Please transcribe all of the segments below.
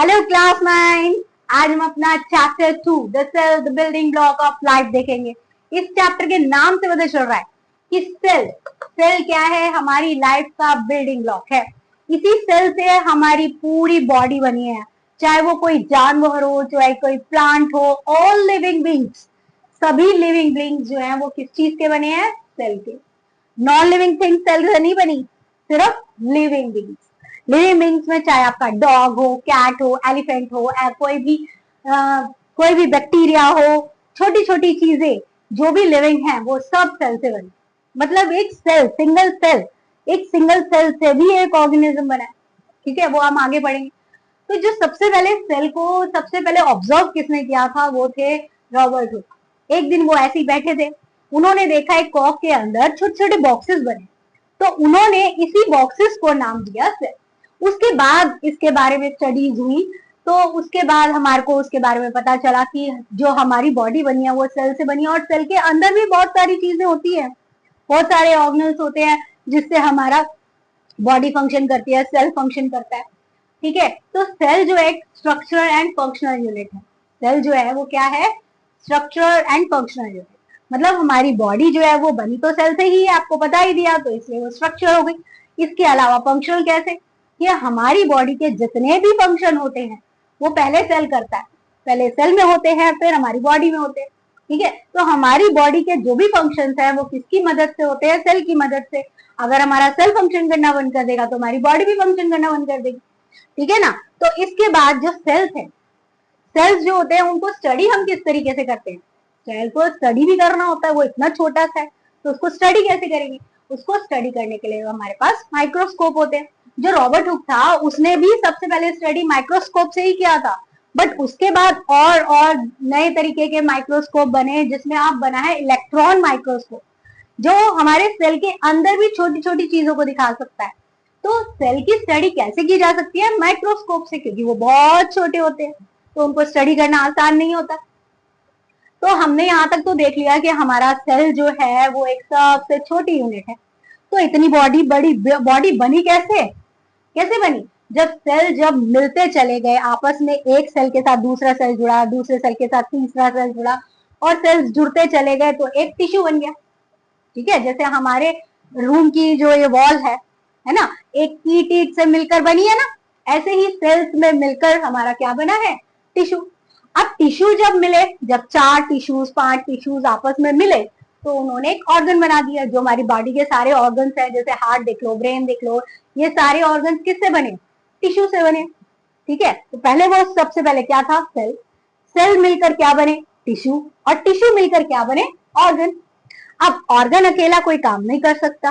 Hello class 9। आज हम अपना chapter 2 the cell the building block of life देखेंगे। इस चैप्टर के नाम से पता चल रहा है कि सेल क्या है, हमारी लाइफ का बिल्डिंग ब्लॉक है। इसी सेल से हमारी पूरी बॉडी बनी है, चाहे वो कोई जानवर हो, चाहे कोई प्लांट हो, ऑल लिविंग बींग्स, सभी लिविंग बींग्स जो है वो किस चीज के बने हैं? सेल के। नॉन लिविंग थिंग्स सेल से नहीं बनी, सिर्फ लिविंग बींग्स। लिविंग बींग्स में चाहे आपका डॉग हो, कैट हो, एलिफेंट हो, कोई भी बैक्टीरिया हो, छोटी छोटी चीजें जो भी लिविंग है वो सब सेल से बनी। मतलब एक सेल, एक सिंगल सेल से भी एक ऑर्गेनिज्म बना है। ठीक है, वो हम आगे पढ़ेंगे। तो जो सबसे पहले सेल को सबसे पहले ऑब्जर्व किसने किया था, वो थे रॉबर्ट हुक। एक दिन वो ऐसे ही बैठे थे, उन्होंने देखा एक कॉक के अंदर छोटे छोटे बॉक्सेस बने, तो उन्होंने इसी बॉक्सेस को नाम दिया सेल। उसके बाद इसके बारे में स्टडीज हुई, तो उसके बाद हमारे को उसके बारे में पता चला कि जो हमारी बॉडी बनी है वो सेल से बनी है, और सेल के अंदर भी बहुत सारी चीजें होती है, बहुत सारे ऑर्गेनल्स होते हैं जिससे हमारा बॉडी फंक्शन करती है, सेल फंक्शन करता है। ठीक है, तो सेल जो एक स्ट्रक्चरल एंड फंक्शनल यूनिट है। सेल जो है वो क्या है? Structural and functional unit. मतलब हमारी बॉडी जो है वो बनी तो सेल से ही है, आपको बता ही दिया, तो इसलिए वो स्ट्रक्चर हो गई। इसके अलावा फंक्शनल कैसे? कि हमारी बॉडी के जितने भी फंक्शन होते हैं वो पहले सेल करता है, पहले सेल में होते हैं, फिर हमारी बॉडी में होते हैं। ठीक है, तो हमारी बॉडी के जो भी फंक्शंस है वो किसकी मदद से होते हैं? सेल की मदद से। अगर हमारा सेल फंक्शन करना बंद कर देगा तो हमारी बॉडी भी फंक्शन करना बंद कर देगी। ठीक है ना? तो इसके बाद जो सेल्स है, सेल्स जो होते हैं उनको स्टडी हम किस तरीके से करते हैं? सेल को स्टडी भी करना होता है, वो इतना छोटा सा है, तो उसको स्टडी कैसे करेंगे? उसको स्टडी करने के लिए हमारे पास माइक्रोस्कोप होते हैं। जो रॉबर्ट हुक था उसने भी सबसे पहले स्टडी माइक्रोस्कोप से ही किया था, बट उसके बाद और नए तरीके के माइक्रोस्कोप बने, जिसमें आप बना है इलेक्ट्रॉन माइक्रोस्कोप, जो हमारे सेल के अंदर भी छोटी छोटी चीजों को दिखा सकता है। तो सेल की स्टडी कैसे की जा सकती है? माइक्रोस्कोप से, क्योंकि वो बहुत छोटे होते हैं तो उनको स्टडी करना आसान नहीं होता। तो हमने यहाँ तक तो देख लिया कि हमारा सेल जो है वो एक सबसे छोटी यूनिट है। तो इतनी बॉडी बनी कैसे? कैसे बनी? जब मिलते चले गए आपस में, एक सेल के साथ दूसरा सेल जुड़ा, दूसरे सेल के साथ तीसरा सेल जुड़ा, और सेल्स जुड़ते चले गए तो एक टिश्यू बन गया। ठीक है, जैसे हमारे रूम की जो ये वॉल है ना, एक ईंट ईंट से मिलकर बनी है ना, ऐसे ही सेल्स में मिलकर हमारा क्या बना है? टिश्यू। अब टिश्यू जब मिले, जब 4 टिश्यूज 5 टिश्यूज आपस में मिले, तो उन्होंने एक ऑर्गन बना दिया। जो हमारी बॉडी के सारे ऑर्गन्स हैं, जैसे हार्ट देख लो, ब्रेन देख लो, ये सारे ऑर्गन्स किससे बने? टिश्यू से बने। ठीक है, तो पहले वो सबसे पहले क्या था? सेल। सेल मिलकर क्या बने? टिश्यू। और टिश्यू मिलकर क्या बने? ऑर्गन। अब ऑर्गन अकेला कोई काम नहीं कर सकता,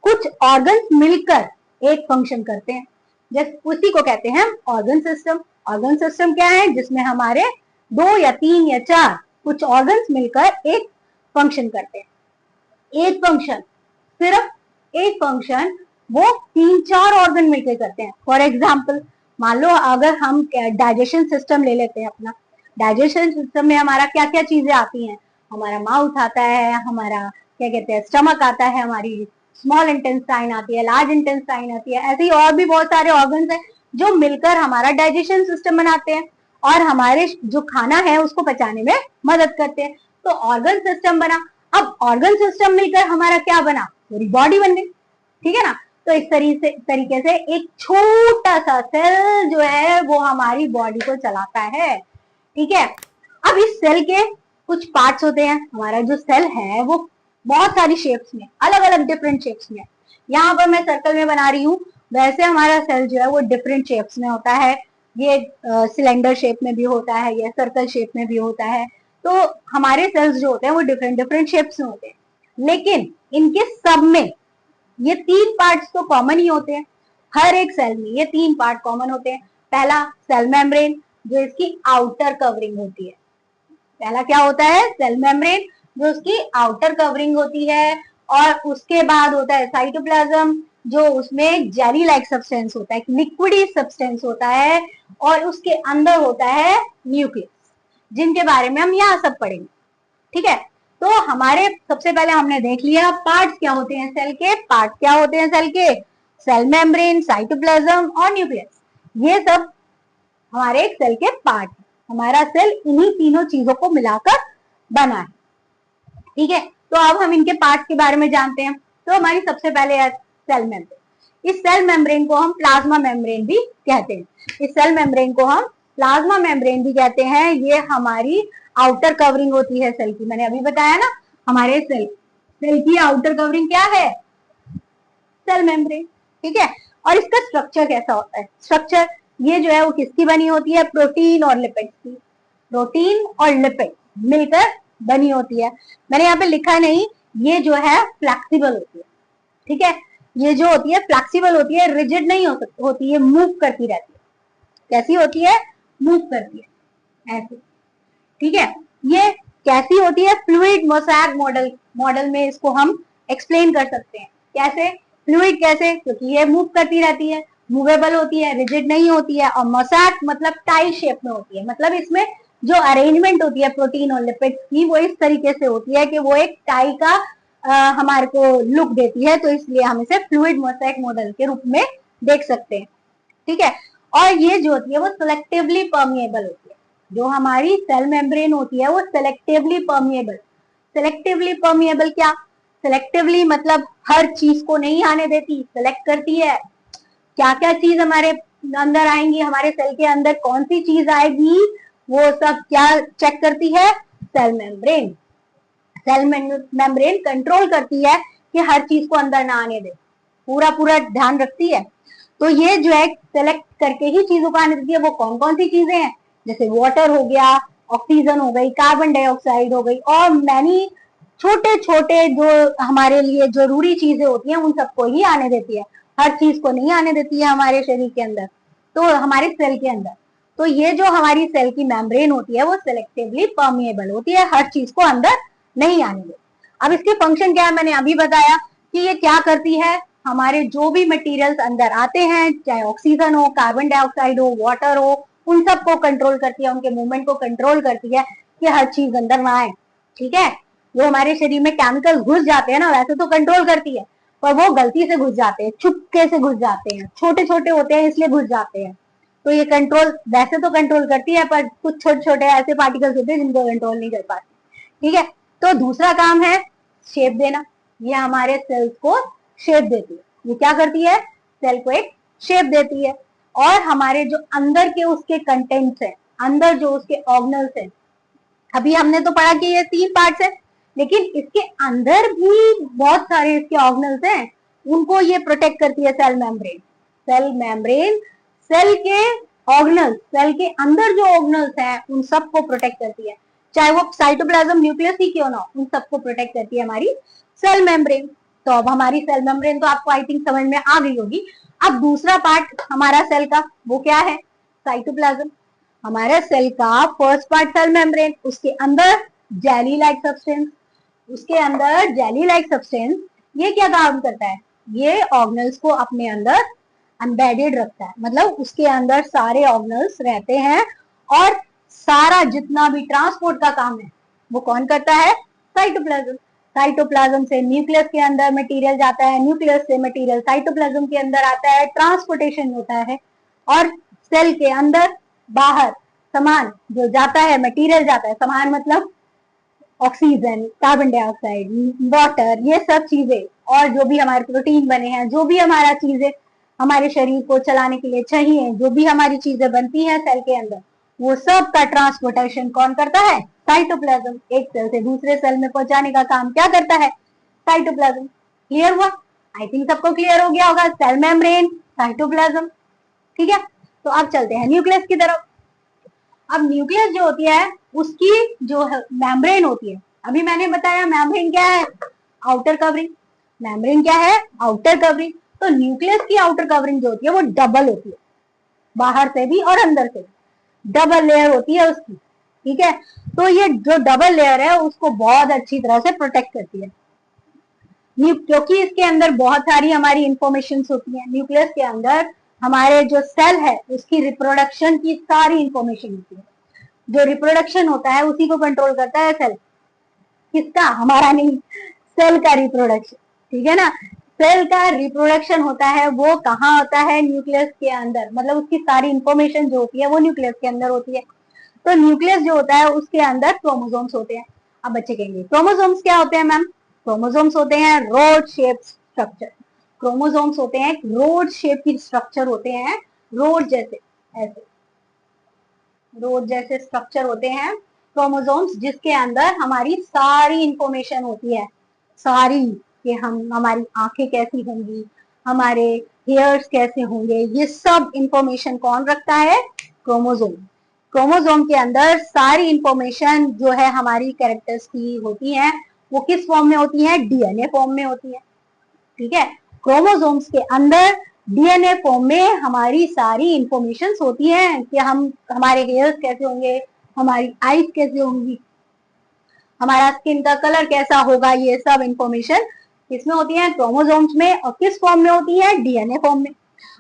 कुछ ऑर्गन्स मिलकर एक फंक्शन करते हैं, जैसे उसी को कहते हैं ऑर्गन सिस्टम। ऑर्गन सिस्टम क्या है? जिसमें हमारे 2 या 3 या 4 कुछ ऑर्गन्स मिलकर एक फंक्शन करते हैं। एक फंक्शन, सिर्फ एक फंक्शन वो 3-4 ऑर्गन मिलकर करते हैं। फॉर एग्जाम्पल, मान लो अगर हम डाइजेशन सिस्टम ले लेते हैं अपना, डाइजेशन सिस्टम में हमारा क्या क्या चीजें आती हैं? हमारा माउथ आता है, हमारा क्या कहते हैं स्टमक आता है, हमारी स्मॉल इंटेस्टाइन आती है, लार्ज इंटेस्टाइन आती है, ऐसे ही और भी बहुत सारे ऑर्गन्स हैं जो मिलकर हमारा डाइजेशन सिस्टम बनाते हैं और हमारे जो खाना है उसको पचाने में मदद करते हैं। तो ऑर्गन सिस्टम बना। अब ऑर्गन सिस्टम मिलकर हमारा क्या बना? पूरी बॉडी बन गई। ठीक है ना? तो इस तरीके से एक छोटा सा सेल जो है वो हमारी बॉडी को चलाता है। ठीक है, अब इस सेल के कुछ पार्ट्स होते हैं। हमारा जो सेल है वो बहुत सारी शेप्स में, अलग अलग डिफरेंट शेप्स में, यहाँ पर मैं सर्कल में बना रही हूँ, वैसे हमारा सेल जो है वो डिफरेंट शेप्स में होता है। ये सिलेंडर शेप में भी होता है, या सर्कल शेप में भी होता है। तो हमारे सेल्स जो होते हैं वो डिफरेंट डिफरेंट शेप्स में होते हैं, लेकिन इनके सब में ये 3 पार्ट्स तो कॉमन ही होते हैं। हर एक सेल में ये 3 पार्ट कॉमन होते हैं। पहला सेल मेम्ब्रेन, जो इसकी आउटर कवरिंग होती है। पहला क्या होता है? सेल मेम्ब्रेन, जो उसकी आउटर कवरिंग होती है। और उसके बाद होता है साइटोप्लाज्म, जो उसमें जेली लाइक सब्सटेंस होता है, लिक्विडी सब्सटेंस होता है। और उसके अंदर होता है न्यूक्लियस, जिनके बारे में हम यहाँ सब पढ़ेंगे। ठीक है, तो हमारे सबसे पहले हमने देख लिया पार्ट्स क्या होते हैं सेल के। पार्ट क्या होते हैं सेल के? सेल मेम्ब्रेन, साइटोप्लाज्म और न्यूक्लियस। ये सब हमारे एक सेल के पार्ट। हमारा सेल इन्हीं तीनों चीजों को मिलाकर बना है, ठीक है। तो अब हम इनके पार्ट्स के बारे में जानते हैं। तो हमारी सबसे पहले है सेल मेम्ब्रेन। इस सेल मेम्ब्रेन को हम प्लाज्मा मेम्ब्रेन भी कहते हैं। इस सेल मेम्ब्रेन को हम प्लाज्मा मेम्ब्रेन भी कहते हैं। ये हमारी आउटर कवरिंग होती है सेल की। मैंने अभी बताया ना, हमारे सेल की आउटर कवरिंग क्या है? सेल मेम्ब्रेन, ठीक है। और इसका स्ट्रक्चर कैसा होता है? स्ट्रक्चर ये जो है वो किसकी बनी होती है? प्रोटीन और लिपिड की। प्रोटीन और लिपिड मिलकर बनी होती है। मैंने यहाँ पे लिखा नहीं, ये जो है फ्लेक्सिबल होती है, ठीक है। ये जो होती है फ्लेक्सिबल होती है, रिजिड नहीं होती है, मूव करती रहती है। कैसी होती है? मूव करती है, ऐसे, ठीक है। ये कैसी होती है? फ्लूइड मोसैक मॉडल में इसको हम एक्सप्लेन कर सकते हैं। कैसे? फ्लूइड कैसे? क्योंकि ये मूव करती रहती है, मूवेबल होती है, रिजिड नहीं होती है। और मोसैक मतलब टाई शेप में होती है, मतलब इसमें जो अरेंजमेंट होती है प्रोटीन और लिपिड्स की वो इस तरीके से होती है कि वो एक टाई का हमारे को लुक देती है। तो इसलिए हम इसे फ्लूइड मोसैक मॉडल के रूप में देख सकते हैं, ठीक है। और ये जो होती है वो सिलेक्टिवली परमिएबल होती है। जो हमारी सेल मेम्ब्रेन होती है वो सिलेक्टिवली परमिएबल। सिलेक्टिवली परमिएबल क्या? सिलेक्टिवली मतलब हर चीज को नहीं आने देती, सिलेक्ट करती है क्या क्या चीज हमारे अंदर आएंगी, हमारे सेल के अंदर कौन सी चीज आएगी, वो सब क्या चेक करती है? Cell membrane. Cell membrane control करती है कि हर चीज को अंदर ना आने दे, पूरा पूरा ध्यान रखती है। तो ये जो है सेलेक्ट करके ही चीजों को आने देती है। वो कौन कौन सी चीजें हैं? जैसे वाटर हो गया, ऑक्सीजन हो गई, कार्बन डाइऑक्साइड हो गई, और मैनी छोटे छोटे जो हमारे लिए जरूरी चीजें होती हैं उन सबको ही आने देती है। हर चीज को नहीं आने देती है हमारे शरीर के अंदर, तो हमारे सेल के अंदर। तो ये जो हमारी सेल की मेम्ब्रेन होती है वो सिलेक्टिवली परमिएबल होती है, हर चीज को अंदर नहीं आने देती। अब इसके फंक्शन क्या है? मैंने अभी बताया कि ये क्या करती है, हमारे जो भी मटेरियल्स अंदर आते हैं, चाहे ऑक्सीजन हो, कार्बन डाइऑक्साइड हो, वाटर हो, उन सबको कंट्रोल करती है, उनके मूवमेंट को कंट्रोल करती है कि हर चीज अंदर ना आए, ठीक है। जो हमारे शरीर में केमिकल घुस जाते हैं ना, वैसे तो कंट्रोल करती है, पर वो गलती से घुस जाते हैं, चुपके से घुस जाते हैं, छोटे छोटे होते हैं इसलिए घुस जाते हैं। तो ये कंट्रोल वैसे तो कंट्रोल करती है, पर कुछ छोटे छोटे ऐसे पार्टिकल्स होते हैं जिनको कंट्रोल नहीं कर पाती, ठीक है। तो दूसरा काम है शेप देना। ये हमारे सेल्स को शेप देती है। ये क्या करती है? सेल को एक शेप देती है। और हमारे जो अंदर के उसके कंटेंट्स हैं, अंदर जो उसके ऑर्गेनल्स हैं, अभी हमने तो पढ़ा कि ये 3 पार्ट्स है, लेकिन इसके अंदर भी बहुत सारे इसके ऑर्गेनल्स हैं, उनको ये प्रोटेक्ट करती है cell membrane. Cell membrane cell के ऑर्गेनल्स, सेल के अंदर जो ऑर्गेनल्स हैं उन सबको प्रोटेक्ट करती है, चाहे वो साइटोप्लाज्म न्यूक्लियस ही क्यों ना, उन सबको प्रोटेक्ट करती है हमारी सेल मेम्ब्रेन। तो अब हमारी सेल मेम्ब्रेन तो आपको आई थिंक समझ में आ गई होगी। अब दूसरा पार्ट हमारा सेल का वो क्या है? साइटोप्लाज्म। हमारे सेल का फर्स्ट पार्ट सेल मेम्ब्रेन, उसके अंदर जेली लाइक सब्सटेंस, उसके अंदर जेली लाइक सब्सटेंस ये क्या काम करता है? ये ऑर्गेनल्स को अपने अंदर एम्बेडेड रखता है, मतलब उसके अंदर सारे ऑर्गेनल्स रहते हैं, और सारा जितना भी ट्रांसपोर्ट का काम है वो कौन करता है? साइटोप्लाज्म। साइटोप्लाज्म से न्यूक्लियस के अंदर मटेरियल जाता है, न्यूक्लियस से मटेरियल साइटोप्लाज्म के अंदर आता है, ट्रांसपोर्टेशन होता है। और सेल के अंदर बाहर सामान जो जाता है, मटेरियल जाता है, सामान मतलब ऑक्सीजन, कार्बन डाइऑक्साइड, वाटर, ये सब चीजें, और जो भी हमारे प्रोटीन बने हैं, जो भी हमारा चीजें हमारे शरीर को चलाने के लिए चाहिए, जो भी हमारी चीजें बनती हैं सेल के अंदर, वो सब का ट्रांसपोर्टेशन कौन करता है? साइटोप्लाज्म। एक सेल से दूसरे सेल में पहुंचाने का काम क्या करता है? साइटोप्लाज्म। क्लियर हुआ? आई थिंक सबको क्लियर हो गया होगा, सेल मेम्ब्रेन, साइटोप्लाज्म, ठीक है। तो अब चलते हैं न्यूक्लियस की तरफ। अब न्यूक्लियस जो होती है उसकी जो मेम्ब्रेन होती है, अभी मैंने बताया मेम्ब्रेन क्या है? Outer covering. मेम्ब्रेन क्या है? Outer covering. तो न्यूक्लियस की आउटर कवरिंग जो होती है वो डबल होती है, बाहर से भी और अंदर से भी डबल लेयर होती है उसकी, ठीक है। तो ये जो डबल लेयर है उसको बहुत अच्छी तरह से प्रोटेक्ट करती है, क्योंकि इसके अंदर बहुत सारी हमारी इंफॉर्मेशन होती है। न्यूक्लियस के अंदर हमारे जो सेल है उसकी रिप्रोडक्शन की सारी इंफॉर्मेशन होती है। जो रिप्रोडक्शन होता है उसी को कंट्रोल करता है सेल। किसका? हमारा नहीं, सेल का रिप्रोडक्शन, ठीक है ना। सेल का रिप्रोडक्शन होता है वो कहाँ होता है? न्यूक्लियस के अंदर, मतलब उसकी सारी इंफॉर्मेशन जो होती है वो न्यूक्लियस के अंदर होती है। तो न्यूक्लियस जो होता है उसके अंदर क्रोमोसोम्स होते हैं। अब बच्चे कहेंगे क्रोमोसोम्स क्या होते हैं मैम? क्रोमोसोम्स होते हैं रोड शेप स्ट्रक्चर। क्रोमोसोम्स होते हैं रोड शेप की स्ट्रक्चर होते हैं, रोड जैसे, ऐसे रोड जैसे स्ट्रक्चर होते हैं क्रोमोसोम्स, जिसके अंदर हमारी सारी इंफॉर्मेशन होती है, सारी, कि हमारी आंखें कैसी होंगी, हमारे हेयर्स कैसे होंगे, ये सब इंफॉर्मेशन कौन रखता है? क्रोमोसोम। क्रोमोसोम के अंदर सारी इंफॉर्मेशन जो है हमारी कैरेक्टर्स की होती है, वो किस फॉर्म में होती है? डीएनए फॉर्म में होती है। ठीक है, क्रोमोसोम्स के अंदर डीएनए फॉर्म में हमारी सारी इंफॉर्मेशन होती है कि हमारे हेयर्स कैसे होंगे, हमारी आईज कैसे होंगी, हमारा स्किन का कलर कैसा होगा, ये सब इंफॉर्मेशन किसमें होती है? क्रोमोसोम्स में। और किस फॉर्म में होती है? डीएनए फॉर्म में।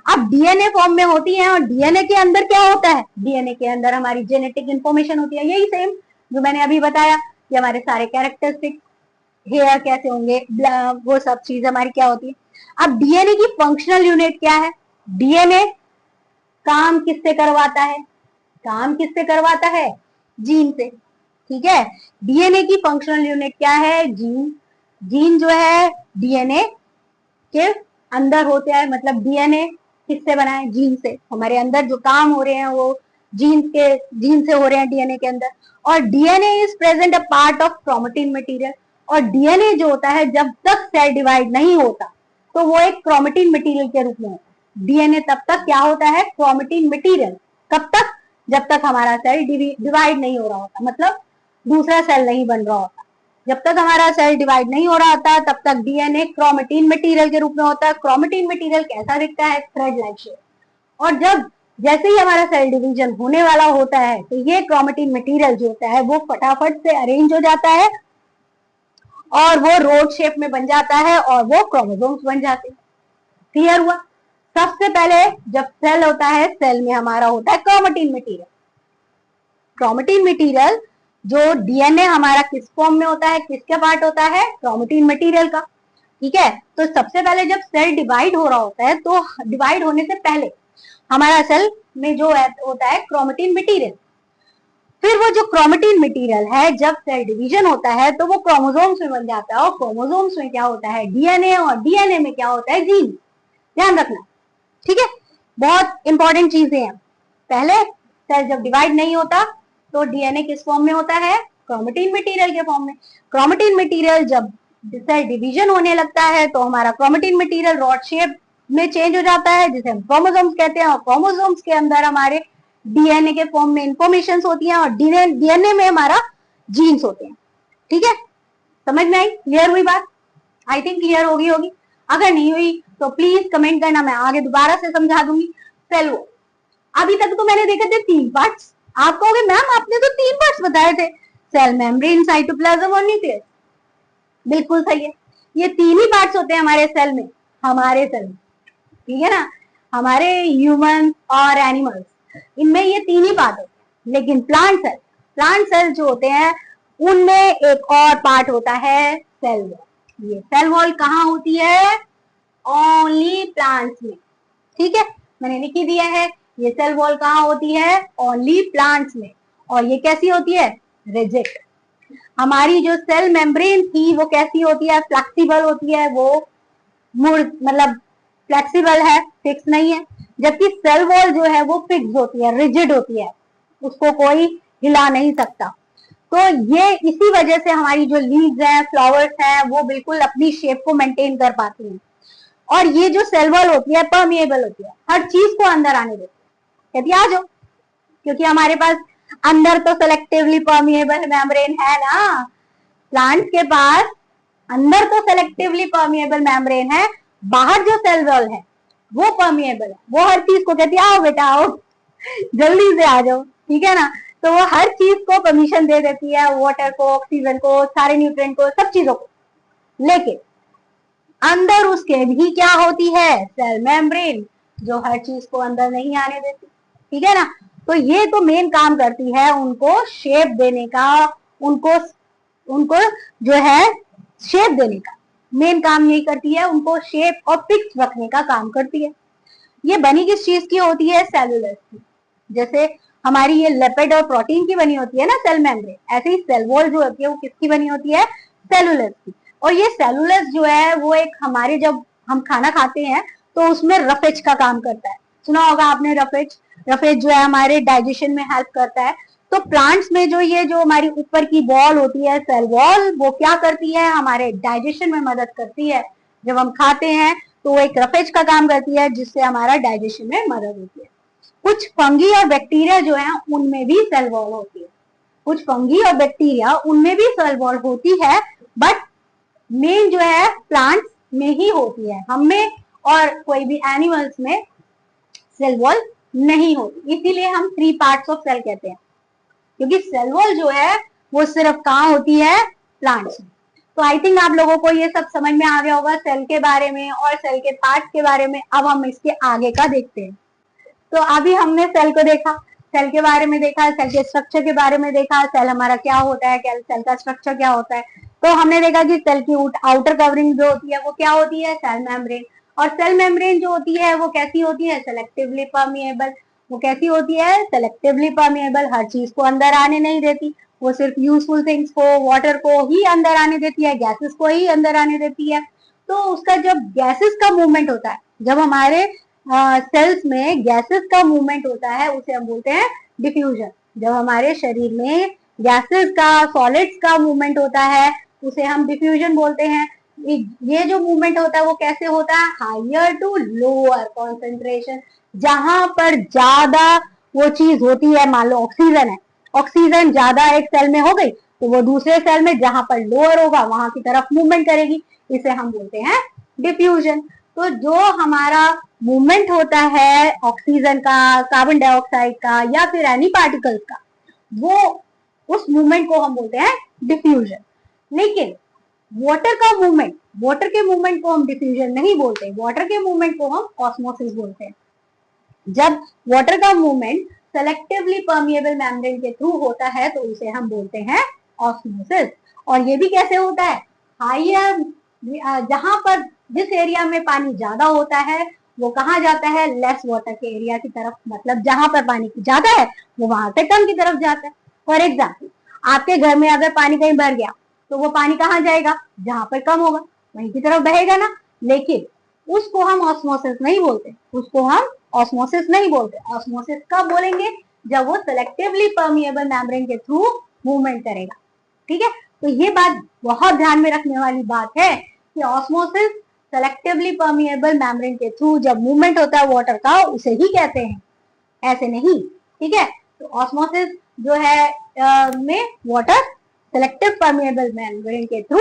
अब डीएनए फॉर्म में होती है, और डीएनए के अंदर क्या होता है? डीएनए के अंदर हमारी जेनेटिक इंफॉर्मेशन होती है, यही सेम जो मैंने अभी बताया कि हमारे सारे कैरेक्टरिस्टिक, हेयर कैसे होंगे, वो सब चीज हमारी क्या होती है। अब डीएनए की फंक्शनल यूनिट क्या है? डीएनए काम किससे करवाता है? काम किससे करवाता है? जीन से। ठीक है, डीएनए की फंक्शनल यूनिट क्या है? जीन। जीन जो है डीएनए के अंदर होते हैं, मतलब डीएनए किससे बना है? जीन से। हमारे अंदर जो काम हो रहे हैं वो जीन से हो रहे हैं डीएनए के अंदर। और DNA is present a part of chromatin material. और डीएनए जो होता है जब तक सेल डिवाइड नहीं होता तो वो एक क्रोमेटिन मटेरियल के रूप में होता है। डीएनए तब तक क्या होता है? Chromatin material. कब तक? जब तक हमारा सेल डिवाइड नहीं हो रहा होता, मतलब दूसरा सेल नहीं बन रहा होता। जब तक हमारा सेल डिवाइड नहीं हो रहा होता तब तक डीएनए क्रोमेटिन मटेरियल के रूप में होता है। क्रोमेटिन मटेरियल कैसा दिखता है? Thread like shape. और जब जैसे ही हमारा सेल डिवीजन होने वाला होता है तो ये क्रोमेटिन मटेरियल जो होता है वो फटाफट से अरेंज हो जाता है और वो रोड शेप में बन जाता है और वो क्रोमोसोम्स बन जाते हैं। क्लियर हुआ? सबसे पहले जब सेल होता है, सेल में हमारा होता है क्रोमेटिन मटेरियल। क्रोमेटिन मटेरियल जो डीएनए हमारा किस फॉर्म में होता है? किसका पार्ट होता है? क्रोमेटिन मटेरियल का। ठीक है, तो सबसे पहले जब सेल डिवाइड हो रहा होता है तो डिवाइड होने से पहले हमारा सेल में जो होता है क्रोमेटिन मटेरियल। फिर वो जो क्रोमेटिन मटेरियल है जब सेल डिवीजन होता है तो वो क्रोमोसोम्स में बन जाता है, और क्रोमोसोम्स में क्या होता है? डीएनए। और डीएनए में क्या होता है? जीन। ध्यान रखना, ठीक है, बहुत इंपॉर्टेंट चीजें हैं। पहले सेल जब डिवाइड नहीं होता तो डीएनए किस फॉर्म में होता है? क्रोमेटिन मटेरियल के फॉर्म में। क्रोमेटिन मटेरियल जब सेल डिवीजन होने लगता है तो हमारा क्रोमेटिन मटेरियल रॉड शेप में चेंज हो जाता है, जिसे हम क्रोमोसोम्स कहते हैं। और क्रोमोसोम्स के अंदर हमारे डीएनए के फॉर्म में इंफॉर्मेशन होती है, और डीएनए में हमारा जीन्स होते हैं। ठीक है, समझ में आई? क्लियर हुई बात? आई थिंक क्लियर होगी। अगर नहीं हुई तो प्लीज कमेंट करना, मैं आगे दोबारा से समझा दूंगी। चलो, अभी तक तो मैंने देखे थे 3 पार्ट्स। आप कहोगे मैम आपने तो 3 पार्ट्स बताए थे, सेल मेम्ब्रेन, साइटोप्लाज्म और न्यूक्लियस। बिल्कुल सही है, ये 3 ही पार्ट्स होते हैं हमारे सेल में, हमारे सेल में। ठीक है ना, हमारे ह्यूमन और एनिमल्स, इनमें ये 3 ही पार्ट होते हैं। लेकिन प्लांट सेल जो होते हैं उनमें एक और पार्ट होता है सेल वॉल। ये सेल वॉल कहाँ होती है? ओनली प्लांट्स में। ठीक है, मैंने लिख ही दिया है, ये सेल वॉल कहाँ होती है? ओनली प्लांट्स में। और ये कैसी होती है? रिजिड। हमारी जो सेल मेम्ब्रेन थी वो कैसी होती है? फ्लेक्सिबल होती है, वो मुड़, मतलब फ्लेक्सिबल है, फिक्स नहीं है। जबकि सेल वॉल जो है वो फिक्स होती है, रिजिड होती है, उसको कोई हिला नहीं सकता। तो ये इसी वजह से हमारी जो लीव्स हैं, फ्लावर्स हैं, वो बिल्कुल अपनी शेप को मेंटेन कर पाती हैं। और ये जो सेल वॉल होती है परमिएबल होती है, हर चीज को अंदर आने देती है। कहती आ जाओ, क्योंकि हमारे पास अंदर तो सेलेक्टिवली परमिएबल मेम्ब्रेन है ना, प्लांट के पास अंदर तो सेलेक्टिवली परमिएबल मेम्ब्रेन है, बाहर जो सेल वॉल है वो परमिएबल है। वो हर चीज को कहती है आओ बेटा आओ, जल्दी से आ जाओ। ठीक है ना, तो वो हर चीज को परमिशन दे देती है, वाटर को, ऑक्सीजन को, सारे न्यूट्रिएंट को, सब चीजों को। लेकिन अंदर उसके भी क्या होती है? सेल मेम्ब्रेन, जो हर चीज को अंदर नहीं आने देती। ठीक है ना, तो ये तो मेन काम करती है उनको शेप देने का, उनको जो है शेप देने का। मेन काम यही करती है, उनको शेप और फिक्स रखने का काम करती है। ये बनी किस चीज की होती है? सेलुलोज की। जैसे हमारी ये लिपिड और प्रोटीन की बनी होती है ना सेल मेम्ब्रेन, ऐसे ही सेल वॉल जो होती है वो किसकी बनी होती है? सेलुलोज की। और ये सेलुलोज जो है वो एक हमारे, जब हम खाना खाते हैं तो उसमें रफेज का काम करता है। सुना होगा आपने रफेज। रफेज जो है हमारे डाइजेशन में हेल्प करता है। तो प्लांट्स में जो ये जो हमारी ऊपर की वॉल होती है, सेल वॉल, वो क्या करती है? हमारे डाइजेशन में मदद करती है। जब हम खाते हैं तो वो एक रफेज का काम करती है, जिससे हमारा डाइजेशन में मदद होती है। कुछ फंगी और बैक्टीरिया जो है उनमें भी सेल वॉल होती है। कुछ फंगी और बैक्टीरिया उनमें भी सेल वॉल होती है, बट मेन जो है प्लांट्स में ही होती है, हम में और कोई भी एनिमल्स में सेल वॉल नहीं होती। इसीलिए हम 3 पार्ट्स ऑफ सेल कहते हैं, क्योंकि सेल वॉल जो है वो सिर्फ कहाँ होती है? प्लांट्स में। तो आई थिंक आप लोगों को ये सब समझ में आ गया होगा सेल के बारे में और सेल के पार्ट्स के बारे में। अब हम इसके आगे का देखते हैं। तो अभी हमने सेल को देखा, सेल के बारे में देखा, सेल के स्ट्रक्चर के बारे में देखा, सेल हमारा क्या होता है, सेल का स्ट्रक्चर क्या होता है। तो हमने देखा कि सेल की आउटर कवरिंग जो होती है वो क्या होती है? Cell membrane. और सेल मेम्ब्रेन जो होती है वो कैसी होती है? Selectively permeable. वो कैसी होती है? Selectively permeable. हर चीज को अंदर आने नहीं देती, वो सिर्फ यूजफुल थिंग्स को, वाटर को ही अंदर आने देती है, गैसेस को ही अंदर आने देती है। तो उसका जब गैसेस का मूवमेंट होता है, जब हमारे सेल्स में गैसेस का मूवमेंट होता है, उसे हम बोलते हैं डिफ्यूजन। जब हमारे शरीर में गैसेस का, सॉलिड्स का मूवमेंट होता है, उसे हम डिफ्यूजन बोलते हैं। ये जो मूवमेंट होता है वो कैसे होता है? Higher to lower concentration. जहां पर ज्यादा वो चीज होती है, मान लो ऑक्सीजन है, ऑक्सीजन ज्यादा एक सेल में हो गई तो वो दूसरे सेल में जहां पर लोअर होगा वहां की तरफ मूवमेंट करेगी, इसे हम बोलते हैं डिफ्यूजन। तो जो हमारा मूवमेंट होता है ऑक्सीजन का, कार्बन डाइऑक्साइड का, या फिर एनी पार्टिकल्स का, वो उस मूवमेंट को हम बोलते हैं डिफ्यूजन। लेकिन वाटर का मूवमेंट, वाटर के मूवमेंट को हम डिफ्यूजन नहीं बोलते, वाटर के मूवमेंट को हम ऑस्मोसिस बोलते हैं। जब वाटर का मूवमेंट सेलेक्टिवली परमिएबल मेम्ब्रेन के थ्रू होता है तो उसे हम बोलते हैं ऑस्मोसिस। और ये भी कैसे होता है? हायर, जहां पर जिस एरिया में पानी ज्यादा होता है वो कहाँ जाता है? लेस वाटर के एरिया की तरफ। मतलब जहां पर पानी ज्यादा है वो वहां से कम की तरफ जाता है। फॉर एग्जाम्पल, आपके घर में अगर पानी कहीं भर गया तो वो पानी कहाँ जाएगा? जहां पर कम होगा वहीं की तरफ बहेगा ना। लेकिन उसको हम ऑस्मोसिस नहीं बोलते, उसको हम ऑस्मोसिस नहीं बोलते। ऑस्मोसिस कब बोलेंगे? जब वो सेलेक्टिवली परमिएबल मेम्ब्रेन के थ्रू मूवमेंट करेगा। ठीक है, तो ये बात बहुत ध्यान में रखने वाली बात है कि ऑस्मोसिस सेलेक्टिवली परमिएबल मेम्ब्रेन के थ्रू जब मूवमेंट होता है वाटर का, उसे ही कहते हैं, ऐसे नहीं। ठीक है, तो ऑस्मोसिस जो है में वाटर सेलेक्टिव परमिएबल मेम्ब्रेन के थ्रू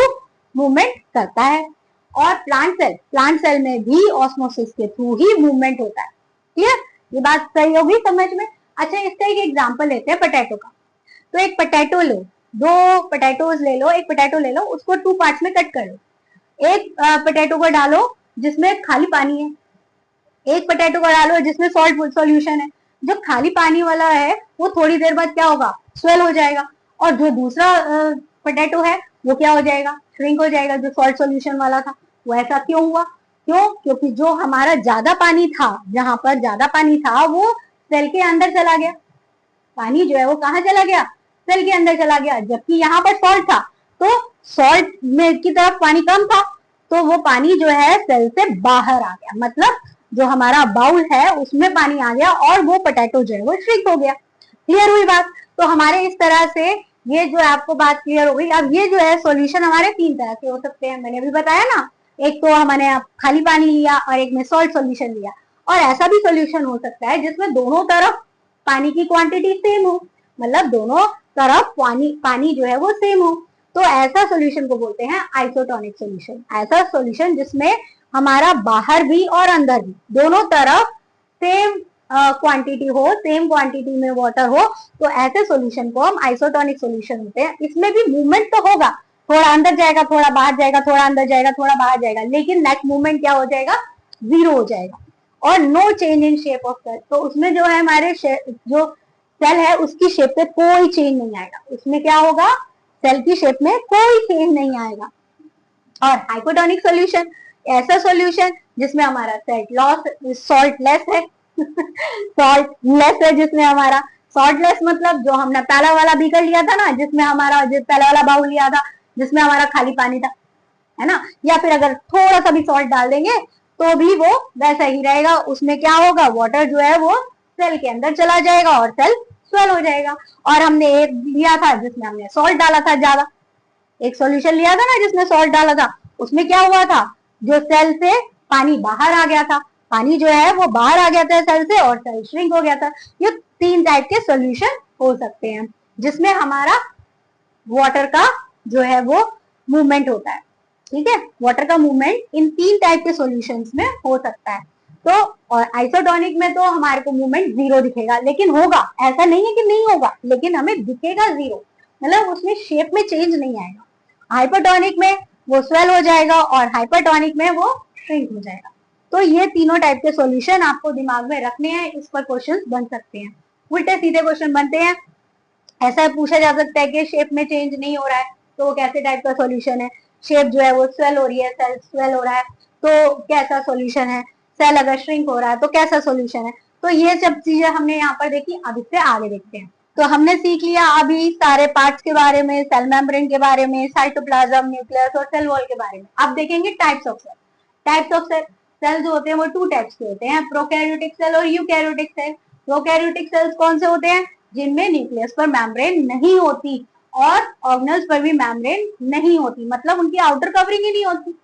मूवमेंट करता है। और प्लांट सेल में भी ऑस्मोसिस के थ्रू ही मूवमेंट होता है। क्लियर? ये बात सही होगी समझ में? अच्छा, इसका एक एग्जांपल लेते हैं पोटैटो का। तो एक पोटैटो लो, 2 पोटैटोज ले लो, एक पोटैटो ले लो, उसको 2 पार्ट्स में कट कर लो। एक पोटैटो को डालो जिसमें खाली पानी है, एक पोटैटो को डालो जिसमें सॉल्ट सॉल्यूशन है। जो खाली पानी वाला है वो थोड़ी देर बाद क्या होगा? स्वेल हो जाएगा। और जो दूसरा पोटैटो है वो क्या हो जाएगा? श्रिंक हो जाएगा, जो सॉल्ट सॉल्यूशन वाला था। वो ऐसा क्यों हुआ? क्यों? क्योंकि जो हमारा ज्यादा पानी था, जहां पर ज्यादा पानी था वो सेल के अंदर चला गया। पानी जो है वो कहाँ चला गया? सेल के अंदर चला गया। जबकि यहाँ पर सॉल्ट था, तो सॉल्ट में की तरफ पानी कम था, तो वो पानी जो है सेल से बाहर आ गया। मतलब जो हमारा बाउल है उसमें पानी आ गया और वो पोटैटो जो है वो श्रिंक हो गया। क्लियर हुई बात? तो हमारे इस तरह से ये जो आपको बात क्लियर हो गई। अब ये जो है सॉल्यूशन हमारे 3 तरह के हो सकते हैं, मैंने भी बताया ना। एक तो हमने खाली पानी लिया और एक में सॉल्ट सॉल्यूशन लिया। और ऐसा भी सॉल्यूशन हो सकता है जिसमें दोनों तरफ पानी की क्वांटिटी सेम हो, मतलब दोनों तरफ पानी जो है वो सेम हो। तो ऐसा सॉल्यूशन को बोलते हैं आइसोटोनिक सॉल्यूशन। ऐसा सॉल्यूशन जिसमें हमारा बाहर भी और अंदर भी दोनों तरफ सेम क्वांटिटी हो, सेम क्वांटिटी में वाटर हो, तो ऐसे सॉल्यूशन को हम आइसोटोनिक सॉल्यूशन होते हैं। इसमें भी मूवमेंट तो होगा, थोड़ा अंदर जाएगा, थोड़ा बाहर जाएगा, थोड़ा अंदर जाएगा, थोड़ा बाहर जाएगा, लेकिन नेट मूवमेंट क्या हो जाएगा? 0 हो जाएगा। और no change in shape of cell. तो उसमें जो है हमारे जो सेल है उसकी शेप पे कोई चेंज नहीं आएगा। उसमें क्या होगा? सेल की शेप में कोई चेंज नहीं आएगा। और हाइपोटोनिक सॉल्यूशन ऐसा सॉल्यूशन जिसमें हमारा सॉल्ट लेस है सॉल्ट लेस है, जिसमें हमारा सॉल्ट लेस मतलब जो हमने पहला वाला बीकर लिया था ना, जिसमें हमारा जो पहला वाला बाउल लिया था जिसमें हमारा खाली पानी था, है ना, या फिर अगर थोड़ा सा भी सॉल्ट डाल देंगे तो भी वो वैसा ही रहेगा। उसमें क्या होगा, वाटर जो है वो सेल के अंदर चला जाएगा और सेल स्वेल हो जाएगा। और हमने एक लिया था जिसमें हमने सॉल्ट डाला था ज्यादा, एक सॉल्यूशन लिया था ना जिसमें सॉल्ट डाला था, उसमें क्या हुआ था, जो सेल से पानी बाहर आ गया था, पानी जो है वो बाहर आ गया था सेल से और सेल श्रिंक हो गया था। ये 3 टाइप के सॉल्यूशन हो सकते हैं जिसमें हमारा वाटर का जो है वो मूवमेंट होता है। ठीक है, वाटर का मूवमेंट इन 3 टाइप के सॉल्यूशंस में हो सकता है। तो और आइसोटोनिक में तो हमारे को मूवमेंट 0 दिखेगा, लेकिन होगा, ऐसा नहीं है कि नहीं होगा, लेकिन हमें दिखेगा 0, मतलब उसमें शेप में चेंज नहीं आएगा। हाइपरटोनिक में वो स्वेल हो जाएगा और हाइपरटोनिक में वो श्रिंक हो जाएगा। तो ये तीनों टाइप के सॉल्यूशन आपको दिमाग में रखने हैं, इस पर क्वेश्चन बन सकते हैं, उल्टे सीधे क्वेश्चन बनते हैं। ऐसा पूछा जा सकता है कि शेप में चेंज नहीं हो रहा है तो वो कैसे टाइप का सॉल्यूशन है, शेप जो है वो स्वेल हो रही है, सेल स्वेल हो रहा है तो कैसा सॉल्यूशन है, सेल अगर श्रिंक हो रहा है तो कैसा सॉल्यूशन है। तो ये सब चीजें हमने यहाँ पर देखी, अब इससे आगे देखते हैं। तो हमने सीख लिया अभी सारे पार्ट्स के बारे में, सेल मेम्ब्रेन के बारे में, साइटोप्लाज्म, न्यूक्लियस और सेल वॉल के बारे में। अब देखेंगे types of cell. Types of cell, cell जो होते हैं वो 2 टाइप्स के होते हैं, प्रोकैरियोटिक सेल और यूकैरियोटिक सेल। प्रोकैरियोटिक सेल्स कौन से होते हैं, जिनमें न्यूक्लियस पर मेम्ब्रेन नहीं होती और ऑर्गेनल्स पर भी मेम्ब्रेन नहीं होती, मतलब उनकी आउटर कवरिंग ही नहीं होती।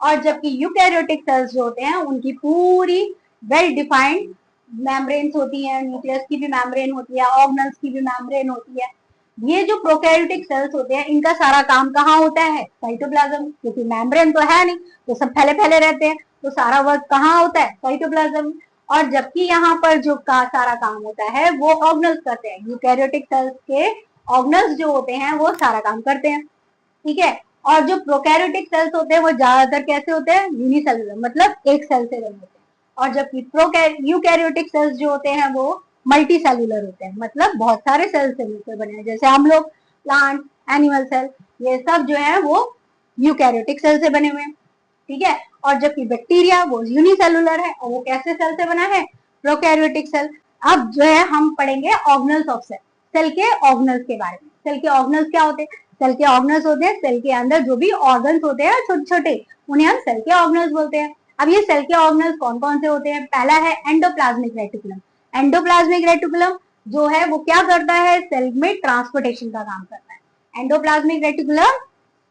और जबकि यूकैरियोटिक सेल्स जो होते हैं उनकी पूरी वेल डिफाइंड मेम्ब्रेन्स होती हैं, न्यूक्लियस की भी मेम्ब्रेन होती है, ऑर्गेनल्स की भी मेम्ब्रेन होती है। ये जो प्रोकैरियोटिक सेल्स होते हैं इनका सारा काम कहाँ होता है, साइटोप्लाज्म, क्योंकि मेम्ब्रेन तो है नहीं तो सब फैले फैले रहते हैं, तो सारा वर्क कहाँ होता है, साइटोप्लाज्म। और जबकि यहाँ पर जो सारा काम होता है वो ऑर्गेनल्स करते हैं, यूकैरियोटिक सेल्स के ऑर्गेनल्स जो होते हैं वो सारा काम करते हैं। ठीक है, और जो प्रोकैरियोटिक सेल्स होते हैं वो ज्यादातर कैसे होते हैं, यूनिसेलुलर, मतलब एक सेल से बने होते हैं। और जबकि यूकैरियोटिक सेल्स जो होते हैं वो मल्टी सेलुलर होते हैं, मतलब बहुत सारे सेल से मिलकर बने हैं, जैसे हम लोग, प्लांट, एनिमल सेल, ये सब जो है वो यूकैरियोटिक सेल से बने हुए हैं। ठीक है, और जबकि बैक्टीरिया वो यूनिसेलुलर है और वो कैसे सेल से बना है, प्रोकैरियोटिक सेल। अब जो है हम पढ़ेंगे ऑर्गेनल्स ऑफ सेल, सेल के ऑर्गेनल्स के बारे में। सेल के ऑर्गेनल्स क्या होते हैं, सेल के ऑर्गेनल्स होते हैं सेल के अंदर जो भी ऑर्गन्स होते हैं छोटे छोटे, उन्हें हम सेल के ऑर्गेनल्स बोलते हैं। अब ये सेल के ऑर्गेनल्स कौन कौन से होते हैं, पहला है एंडोप्लाज्मिक रेटिकुलम। एंडोप्लाज्मिक रेटिकुलम जो है वो क्या करता है, सेल में ट्रांसपोर्टेशन का काम करता है। एंडोप्लाज्मिक रेटिकुलम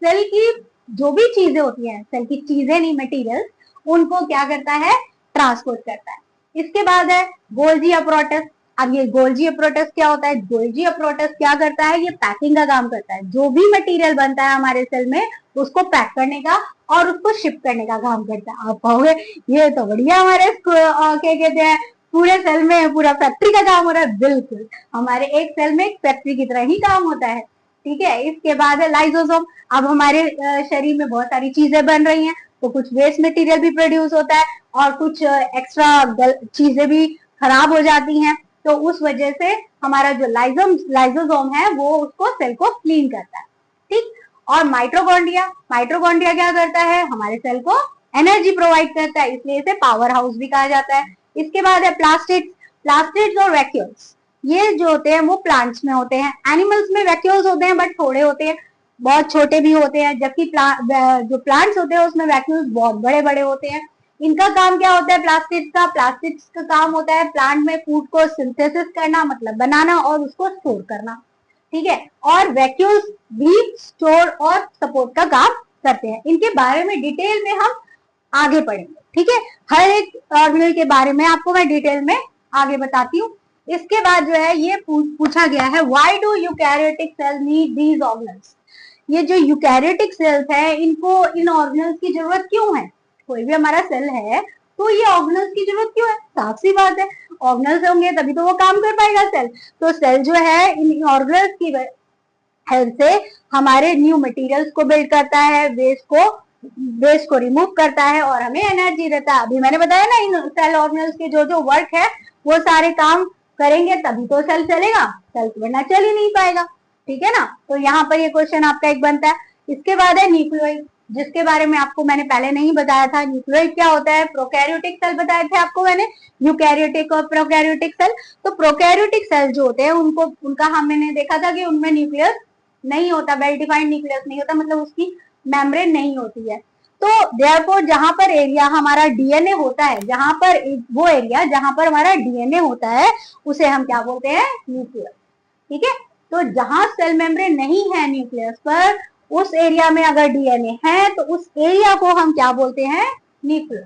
सेल की जो भी चीजें होती हैं, सेल की चीजें नहीं, मटेरियल, उनको क्या करता है, ट्रांसपोर्ट करता है। इसके बाद है गोल्जी अपरोटस। अब ये गोल्जी अपरोटस क्या होता है, गोल्जी अपरोटस क्या करता है, ये पैकिंग का काम करता है, जो भी मटेरियल बनता है हमारे सेल में उसको पैक करने का और उसको शिप करने का काम करता है। आप कहोगे ये तो बढ़िया, हमारे क्या कहते हैं पूरे सेल में पूरा फैक्ट्री का काम हो रहा है। बिल्कुल, हमारे एक सेल में एक फैक्ट्री की तरह ही काम होता है। ठीक है, इसके बाद है लाइसोसोम। अब हमारे शरीर में बहुत सारी चीजें बन रही हैं तो कुछ वेस्ट मटेरियल भी प्रोड्यूस होता है और कुछ एक्स्ट्रा चीजें भी खराब हो जाती हैं, तो उस वजह से हमारा जो लाइसोसोम है वो उसको सेल को क्लीन करता है। ठीक, और माइटोकॉन्ड्रिया, माइटोकॉन्ड्रिया क्या करता है, हमारे सेल को एनर्जी प्रोवाइड करता है, इसलिए इसे पावर हाउस भी कहा जाता है। इसके बाद है प्लास्टिड्स। प्लास्टिड्स और वैक्यूल्स, ये जो होते हैं वो प्लांट्स में होते हैं। एनिमल्स में वैक्यूल्स होते हैं बट थोड़े होते हैं, बहुत छोटे भी होते हैं, जबकि जो प्लांट्स होते हैं उसमें वैक्यूल्स बहुत बड़े बड़े होते हैं। इनका काम क्या होता है, प्लास्टिड्स का काम होता है प्लांट में फूड को सिंथेसिस करना, मतलब बनाना और उसको स्टोर करना। ठीक है, और वैक्यूल्स भी स्टोर और सपोर्ट का काम करते हैं। इनके बारे में डिटेल में हम आगे पढ़ेंगे। ठीक है, हर एक ऑर्गेनल के बारे में आपको मैं डिटेल में आगे बताती हूँ। इसके बाद जो है ये पूछा गया है, why do eukaryotic cell need these organelles. ये जो यूकैरियोटिक सेल्स है इनको इन ऑर्गेनल्स की जरूरत क्यों है, कोई भी हमारा सेल है तो ये ऑर्गेनल्स की जरूरत क्यों है, साफ सी बात है, ऑर्गेनल्स होंगे तभी तो वो काम कर पाएगा सेल। तो सेल जो है इन ऑर्गेनल्स की हेल्प से हमारे न्यू मटेरियल्स को बिल्ड करता है, वेस्ट को रिमूव करता है और हमें एनर्जी देता है। अभी मैंने बताया ना इन सेल ऑर्गेनल्स के जो जो वर्क है वो सारे काम करेंगे तभी तो सेल चलेगा, सेल बिना चल ही नहीं पाएगा। ठीक है ना, तो यहाँ पर ये क्वेश्चन आपका एक बनता है। इसके बाद है न्यूक्लियोइड। जिसके बारे में आपको मैंने पहले नहीं बताया था। न्यूक्लियोइड क्या होता है, प्रोकैरियोटिक सेल बताए थे आपको मैंने, यूकैरियोटिक और प्रोकैरियोटिक सेल। तो प्रोकैरियोटिक सेल जो होते हैं उनको, उनका हमने देखा था कि उनमें न्यूक्लियस नहीं होता, वेल डिफाइंड न्यूक्लियस नहीं होता, मतलब उसकी मेम्ब्रेन नहीं होती है। तो देयरफॉर जहां पर एरिया हमारा डीएनए होता है, जहां पर वो एरिया जहां पर हमारा डीएनए होता है उसे हम क्या बोलते हैं, न्यूक्लियस। ठीक है, तो जहां सेल मेम्ब्रेन नहीं है न्यूक्लियस पर, उस एरिया में अगर डीएनए है तो उस एरिया को हम क्या बोलते हैं, न्यूक्लियस।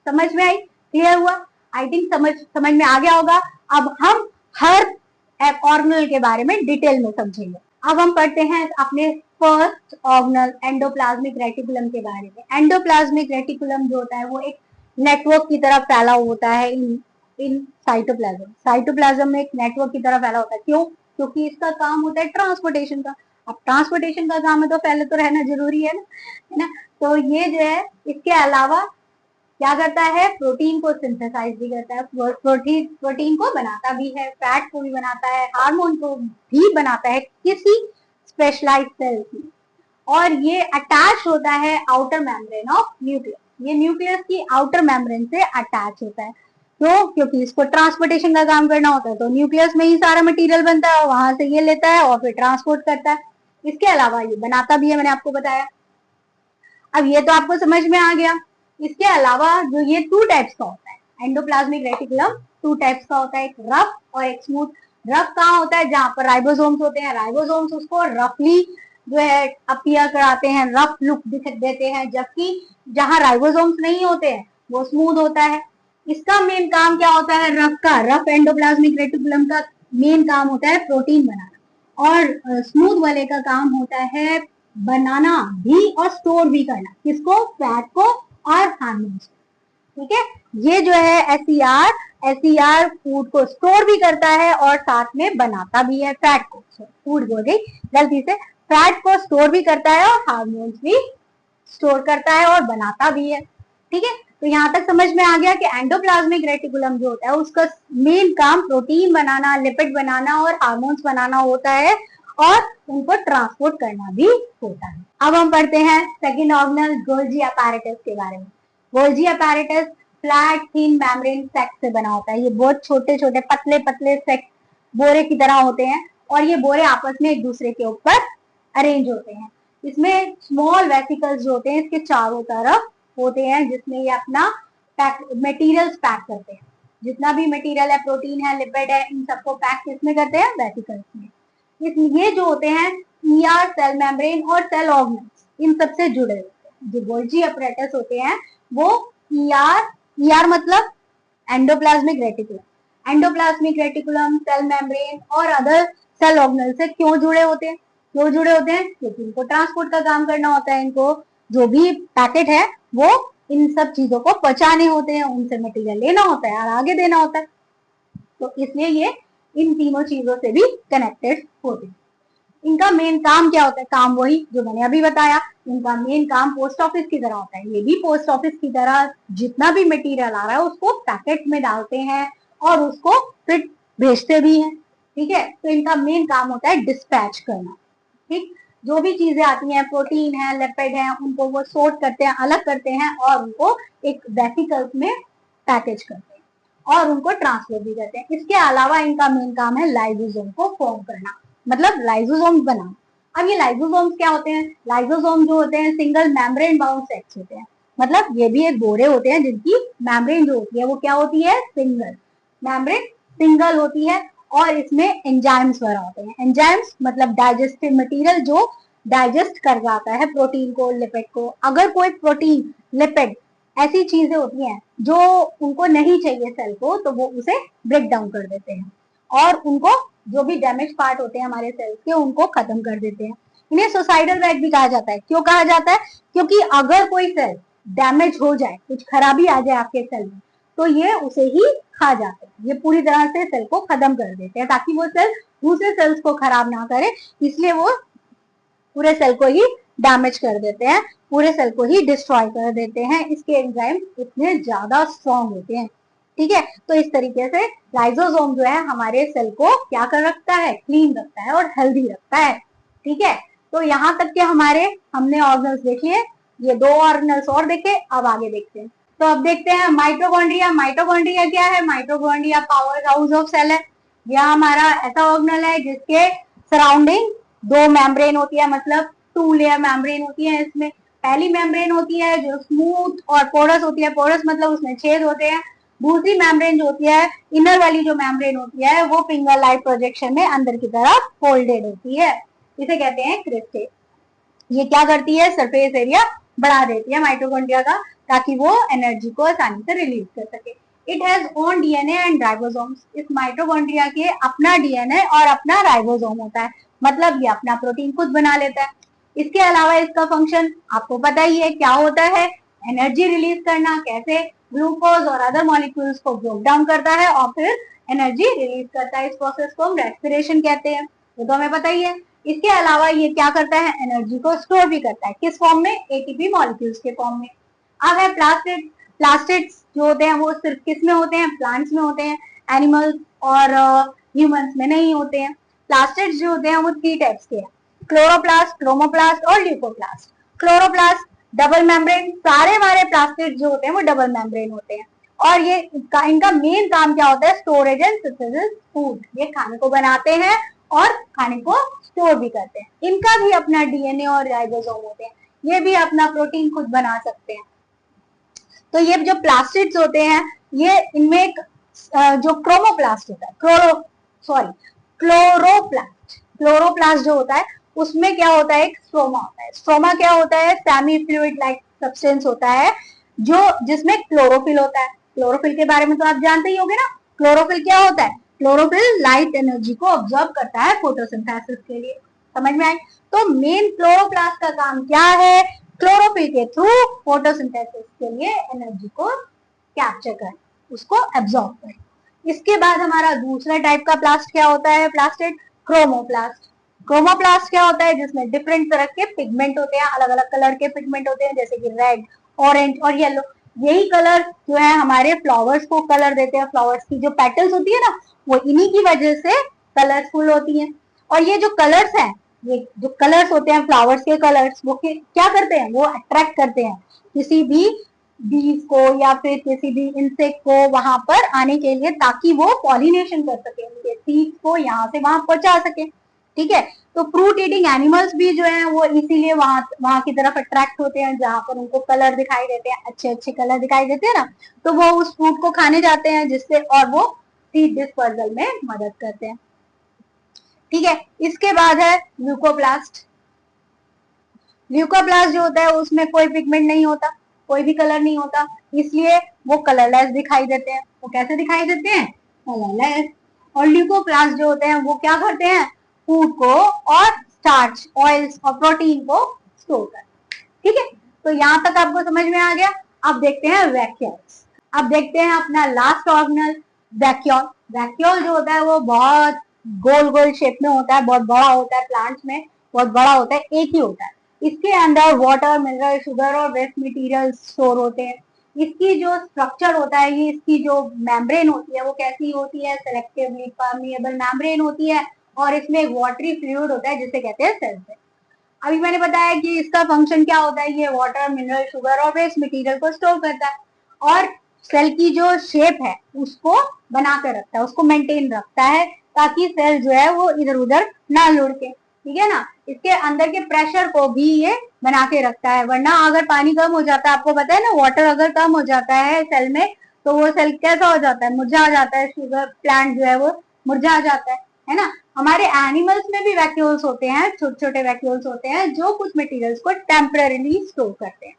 समझ में आई, क्लियर हुआ? आई थिंक समझ में आ गया होगा। अब हम हर ऑर्गेनल के बारे में डिटेल में समझेंगे। अब हम पढ़ते हैं अपने फर्स्ट ऑर्गेनल एंडोप्लाज्मिक रेटिकुलम के बारे में। एंडोप्लाज्मिक रेटिकुलम जो होता है वो एक नेटवर्क की तरह फैला होता है इन साइटोप्लाज्म। साइटोप्लाज्म में एक नेटवर्क की तरह फैला होता है। क्यों? क्योंकि इसका काम होता है ट्रांसपोर्टेशन का। अब ट्रांसपोर्टेशन का काम है तो फैले तो रहना जरूरी है ना। तो ये जो है, इसके अलावा क्या करता है, प्रोटीन को सिंथेसाइज भी करता है, प्रोटीन को बनाता भी है, फैट को भी बनाता है, हार्मोन को भी बनाता है किसी स्पेशलाइज्ड सेल्स में। और ये अटैच होता है आउटर मेम्ब्रेन ऑफ न्यूक्लियस। ये न्यूक्लियस की आउटर मेम्ब्रेन से अटैच होता है। क्यों? क्योंकि इसको ट्रांसपोर्टेशन का काम करना होता है, तो न्यूक्लियस में ही सारा मटेरियल बनता है और वहां से ये लेता है और फिर ट्रांसपोर्ट करता है। इसके अलावा ये बनाता भी है, मैंने आपको बताया। अब ये तो आपको समझ में आ गया। इसके अलावा जो ये टू टाइप्स का होता है, एंडोप्लाज्मिक रेटिकुलम टू टाइप्स का होता है, एक रफ और एक स्मूथ। रफ कहाँ होता है, जहां पर राइबोसोम्स होते हैं, राइबोसोम्स उसको रफली जो है अपीयर कराते हैं, रफ लुक दिख देते हैं, जबकि जहां राइबोसोम्स नहीं होते हैं वो स्मूथ होता है। इसका मेन काम क्या होता है, रफ का, रफ एंडोप्लाज्मिक रेटिकुलम का मेन काम होता है प्रोटीन बनाना, और स्मूथ वाले का काम होता है बनाना भी और स्टोर भी करना। किसको? फैट को और हार्मोन्स। ठीक है, ये जो है एसईआर फूड को स्टोर भी करता है और साथ में बनाता भी है फैट को। फूड बोल गई गलती से, फैट को स्टोर भी करता है और हार्मोन्स भी स्टोर करता है और बनाता भी है। ठीक है, तो यहाँ तक समझ में आ गया कि एंडोप्लाज्मिक रेटिकुलम जो होता है उसका मेन काम प्रोटीन बनाना, लिपिड बनाना और हार्मोन्स बनाना होता है, और उनको ट्रांसपोर्ट करना भी होता है। अब हम पढ़ते हैं सेकेंड ऑर्गेनल गोल्जी अपैरेटस के बारे में। Golgi apparatus flat thin membrane sac से बना होता है। ये बहुत छोटे छोटे पतले पतले सेक बोरे की तरह होते हैं, और ये बोरे आपस में एक दूसरे के ऊपर अरेंज होते हैं। इसमें स्मॉल वेसिकल्स जो होते हैं इसके चारों तरफ होते हैं, जिसमें ये अपना मटेरियल्स पैक करते हैं। जितना भी मटेरियल है, प्रोटीन है, लिपिड है, इन सबको पैक किसमें करते हैं, वेसिकल्स में। ये जो होते हैं ईआर, सेल मेम्ब्रेन और सेल ऑर्गेनल्स, इन सबसे जुड़े होते हैं। जो गोल्जी अपैरेटस होते हैं वो ईआर मतलब endoplasmic reticulum, endoplasmic reticulum, cell membrane और अदर सेल ऑर्गेनल से क्यों जुड़े होते हैं? क्यों जुड़े होते हैं? क्योंकि इनको ट्रांसपोर्ट का काम करना होता है। इनको जो भी पैकेट है वो इन सब चीजों को पहुंचाने होते हैं, उनसे मटेरियल लेना होता है और आगे देना होता है। तो इसलिए ये इन तीनों चीजों से भी कनेक्टेड होते हैं। इनका मेन काम क्या होता है? काम वही जो मैंने अभी बताया। इनका मेन काम पोस्ट ऑफिस की तरह होता है। ये भी पोस्ट ऑफिस की तरह जितना भी मटेरियल आ रहा है उसको पैकेट में डालते हैं और उसको फिर भेजते भी हैं। ठीक है, तो इनका मेन काम होता है डिस्पैच करना। ठीक, जो भी चीजें आती हैं, प्रोटीन है, लिपिड है, उनको वो सोर्ट करते हैं, अलग करते हैं और उनको एक वेसिकल्स में पैकेज करते हैं और उनको ट्रांसफर भी करते हैं। इसके अलावा इनका मेन काम है लाइसोसोम को फॉर्म करना, मतलब लाइसोसोम बनाना। अब ये लाइसोसोम्स क्या होते हैं? लाइसोसोम जो होते हैं सिंगल मेम्ब्रेन बाउंड सेक्स होते हैं, मतलब ये भी एक बोरे होते हैं जिनकी मेम्ब्रेन जो होती है वो क्या होती है? सिंगल मेम्ब्रेन, सिंगल होती है, और इसमें एंजाइम्स भरा होते हैं। एंजाइम्स मतलब डाइजेस्टिव मटेरियल जो डाइजेस्ट कर जाता है प्रोटीन को, लिपिड को। अगर कोई प्रोटीन, लिपिड ऐसी चीजें होती हैं जो उनको नहीं चाहिए सेल को, तो वो उसे ब्रेक डाउन कर देते हैं और उनको जो भी डैमेज पार्ट होते हैं हमारे सेल्स के उनको खत्म कर देते हैं। इन्हें सुसाइडल रैट भी कहा जाता है। क्यों कहा जाता है? क्योंकि अगर कोई सेल डैमेज हो जाए, कुछ खराबी आ जाए आपके सेल में, तो ये उसे ही खा जाते हैं। ये पूरी तरह से सेल को खत्म कर देते हैं ताकि वो सेल दूसरे सेल्स को खराब ना करे, इसलिए वो पूरे सेल को ही डैमेज कर देते हैं, पूरे सेल को ही डिस्ट्रॉय कर देते हैं। इसके एंजाइम इतने ज्यादा स्ट्रॉन्ग होते हैं। ठीक है, तो इस तरीके से लाइसोसोम जो है हमारे सेल को क्या कर रखता है? क्लीन रखता है और हेल्दी रखता है। ठीक है, तो यहाँ तक के हमने ऑर्गन्स देखिए, ये 2 ऑर्गेनल्स और देखे, अब आगे देखते हैं। तो अब देखते हैं माइटोकॉन्ड्रिया। माइटोकॉन्ड्रिया क्या है? Mitochondria powerhouse of cell है। यह हमारा ऐसा ऑर्गेनल है जिसके सराउंडिंग 2 मेम्ब्रेन होती है, मतलब 2 लेयर मेम्ब्रेन होती है। इसमें पहली मेम्ब्रेन होती है जो स्मूथ और पोरस होती है, पोरस मतलब उसमें छेद होते हैं। दूसरी मेम्ब्रेन जो होती है, इनर वाली जो मेम्ब्रेन होती है, वो फिंगर लाइक प्रोजेक्शन में अंदर की तरफ फोल्डेड होती है। इसे कहते हैं क्रिस्टेट। ये क्या करती है? सरफेस एरिया बढ़ा देती है माइटोकॉन्ड्रिया का, ताकि वो एनर्जी को आसानी से रिलीज कर सके। It has own DNA and ribosomes. इस माइटोकॉन्ड्रिया के अपना डीएनए और अपना राइबोसोम होता है, मतलब ये अपना प्रोटीन खुद बना लेता है। इसके अलावा इसका फंक्शन आपको पता ही है क्या होता है? एनर्जी रिलीज करना। कैसे? ग्लूकोज और अदर मॉलिक्यूल्स को ब्रेक डाउन करता है और फिर एनर्जी रिलीज करता है। इस प्रोसेस को हम रेस्पिरेशन कहते हैं, ये तो हमें पता ही है। इसके अलावा ये क्या करता है? एनर्जी को स्टोर भी करता है। किस फॉर्म में? एटीपी मॉलिक्यूल्स के फॉर्म में। अब है प्लास्टिड। प्लास्टिड्स जो होते हैं वो सिर्फ किस में होते हैं? प्लांट्स में होते हैं, एनिमल्स और ह्यूमंस में नहीं होते हैं। प्लास्टिड्स जो होते हैं वो 3 टाइप्स के हैं, क्लोरोप्लास्ट, क्रोमोप्लास्ट और ल्यूकोप्लास्ट। क्लोरोप्लास्ट डबल मेम्ब्रेन, सारे हमारे प्लास्टिड जो होते हैं वो डबल मेम्ब्रेन होते हैं। और ये इनका मेन काम क्या होता है? Storage and synthesis food. ये खाने को बनाते हैं और खाने को स्टोर भी करते हैं। इनका भी अपना डीएनए और राइबोसोम होते हैं, ये भी अपना प्रोटीन खुद बना सकते हैं। तो ये जो प्लास्टिड्स होते हैं, ये इनमें एक जो क्रोमोप्लास्ट होता है, क्लोरोप्लास्ट जो होता है उसमें क्या होता है? एक स्ट्रोमा होता है। स्ट्रोमा क्या होता है? सेमी फ्लूइड लाइक सब्सटेंस होता है जो जिसमें क्लोरोफिल होता है। क्लोरोफिल के बारे में तो आप जानते ही होंगे ना। क्लोरोफिल क्या होता है? क्लोरोफिल लाइट एनर्जी को ऑब्जॉर्व करता है फोटोसिंथेसिस के लिए। समझ में आई? तो मेन क्लोरोप्लास्ट का काम क्या है? क्लोरोफिल के थ्रू फोटोसिंथेसिस के लिए एनर्जी को कैप्चर कर, उसको एब्जॉर्ब कर। इसके बाद हमारा दूसरा टाइप का प्लास्ट क्या होता है? Plastid chromoplast. क्रोमोप्लास्ट क्या होता है? जिसमें डिफरेंट तरह के पिगमेंट होते हैं, अलग अलग कलर के पिगमेंट होते हैं, जैसे कि रेड, ऑरेंज और येलो। यही कलर जो है हमारे फ्लावर्स को कलर देते हैं। फ्लावर्स की जो पेटल्स होती है ना, वो इन्हीं की वजह से कलरफुल होती हैं। और ये जो कलर्स हैं, ये जो कलर्स होते हैं फ्लावर्स के कलर्स, वो क्या करते हैं? वो अट्रैक्ट करते हैं किसी भी बीज को या फिर किसी भी इंसेक्ट को वहां पर आने के लिए, ताकि वो पॉलिनेशन कर सके, उनके सीड्स को यहाँ से वहां पहुंचा सके। ठीक है? तो फ्रूट ईटिंग एनिमल्स भी जो है वो इसीलिए वहां की तरफ अट्रैक्ट होते हैं जहां पर उनको कलर दिखाई देते हैं, अच्छे अच्छे कलर दिखाई देते हैं ना, तो वो उस फ्रूट को खाने जाते हैं, जिससे और वो सीड डिस्पर्सल में मदद करते हैं। ठीक है? इसके बाद है ल्यूकोप्लास्ट। ल्यूकोप्लास्ट जो होता है उसमें कोई पिगमेंट नहीं होता, कोई भी कलर नहीं होता, इसलिए वो कलरलेस दिखाई देते हैं। वो कैसे दिखाई देते हैं? कलरलेस। और ल्यूकोप्लास्ट जो होते हैं वो क्या करते हैं? फूड को और स्टार्च, ऑयल्स और प्रोटीन को स्टोर करते हैं। ठीक है? तो यहाँ तक आपको समझ में आ गया। अब देखते हैं वैक्यूल्स। अब देखते हैं अपना लास्ट ऑर्गेनल, वैक्यूल। वैक्यूल जो होता है वो बहुत गोल गोल शेप में होता है, बहुत बड़ा होता है, प्लांट्स में बहुत बड़ा होता है, एक ही होता है। इसके अंदर वाटर, मिनरल, शुगर और वेस्ट मटेरियल स्टोर होते हैं। इसकी जो स्ट्रक्चर होता है, ये इसकी जो मेम्ब्रेन होती है वो कैसी होती है? सेलेक्टिवली परमिएबल मेम्ब्रेन होती है और इसमें एक वाटरी फ्लूइड होता है जिसे कहते हैं सेल। अभी मैंने बताया कि इसका फंक्शन क्या होता है, ये वाटर, मिनरल, शुगर और वेस्ट मटेरियल को स्टोर करता है और सेल की जो शेप है उसको बना कर रखता है, उसको मेंटेन रखता है, ताकि सेल जो है वो इधर उधर ना लुढ़के। ठीक है ना? इसके अंदर के प्रेशर को भी ये बना के रखता है, वरना अगर पानी कम हो जाता है, आपको पता है ना, वाटर अगर कम हो जाता है सेल में तो वो सेल कैसा हो जाता है? मुरझा जाता है। शुगर प्लांट जो है वो मुरझा जाता है ना? हमारे एनिमल्स में भी वैक्यूल्स होते हैं, छोटे छोटे वैक्यूल्स होते हैं जो कुछ मटेरियल्स को टेम्पररीली स्टोर करते हैं।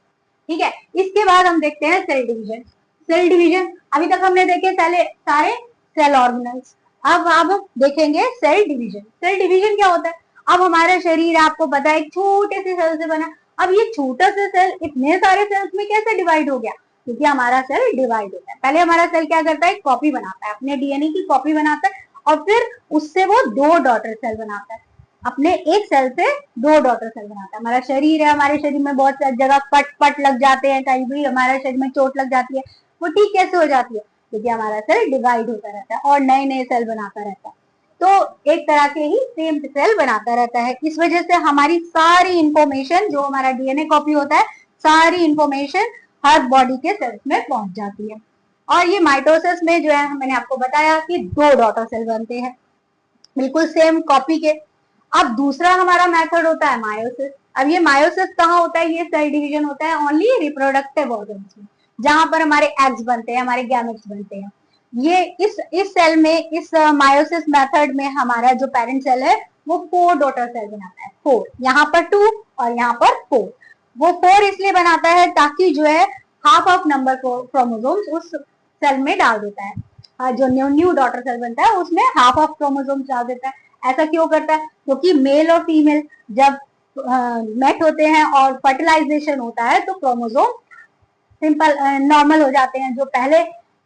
ठीक है? इसके बाद हम देखते हैं सेल डिवीजन। सेल डिवीजन, अभी तक हमने देखे सारे सेल ऑर्गेनल्स। अब हम देखेंगे सेल डिवीजन। सेल डिवीजन क्या होता है? अब हमारा शरीर आपको पता है एक छोटे से सेल से बना। अब ये छोटा सा सेल इतने सारे सेल्स में कैसे डिवाइड हो गया? क्योंकि हमारा सेल डिवाइड होता है। पहले हमारा सेल क्या करता है? कॉपी बनाता है, अपने डीएनए की कॉपी बनाता है और फिर उससे वो 2 डॉटर सेल बनाता है। अपने एक सेल से 2 डॉटर सेल बनाता है। हमारा शरीर है, हमारे शरीर में बहुत सारी जगह कट पट लग जाते हैं, कहीं भी हमारे शरीर में चोट लग जाती है, वो ठीक कैसे हो जाती है? क्योंकि हमारा सेल डिवाइड होता रहता है और नए नए सेल बनाता रहता है। तो एक तरह के ही सेम सेल बनाता रहता है। इस वजह से हमारी सारी इंफॉर्मेशन जो हमारा डीएनए कॉपी होता है सारी इंफॉर्मेशन हर बॉडी के सेल्स में पहुंच जाती है। और ये माइटोसिस में जो है मैंने आपको बताया कि 2 डॉटर सेल बनते हैं, बिल्कुल सेम कॉपी के। अब दूसरा हमारा मेथड होता है मायोसिस। अब ये मायोसिस कहाँ होता है? ये सेल डिवीजन होता है ओनली रिप्रोडक्टिव ऑर्गन्स में, जहां पर हमारे एग्स बनते हैं, हमारे गैमेट्स बनते हैं। ये इस सेल में, इस मायोसिस मेथड में हमारा जो पेरेंट सेल है वो 4 डॉटर सेल बनाता है। 4, यहाँ पर 2 और यहाँ पर 4। वो 4 इसलिए बनाता है ताकि जो है हाफ ऑफ नंबर क्रोमोसोम्स उस सेल में डाल देता है। जो न्यू डॉटर सेल बनता है उसमें हाफ ऑफ क्रोमोसोम्स डाल देता है। ऐसा क्यों करता है? क्योंकि मेल और फीमेल जब मेट होते हैं और फर्टिलाइजेशन होता है तो क्रोमोसोम सिंपल नॉर्मल हो जाते हैं। जो पहले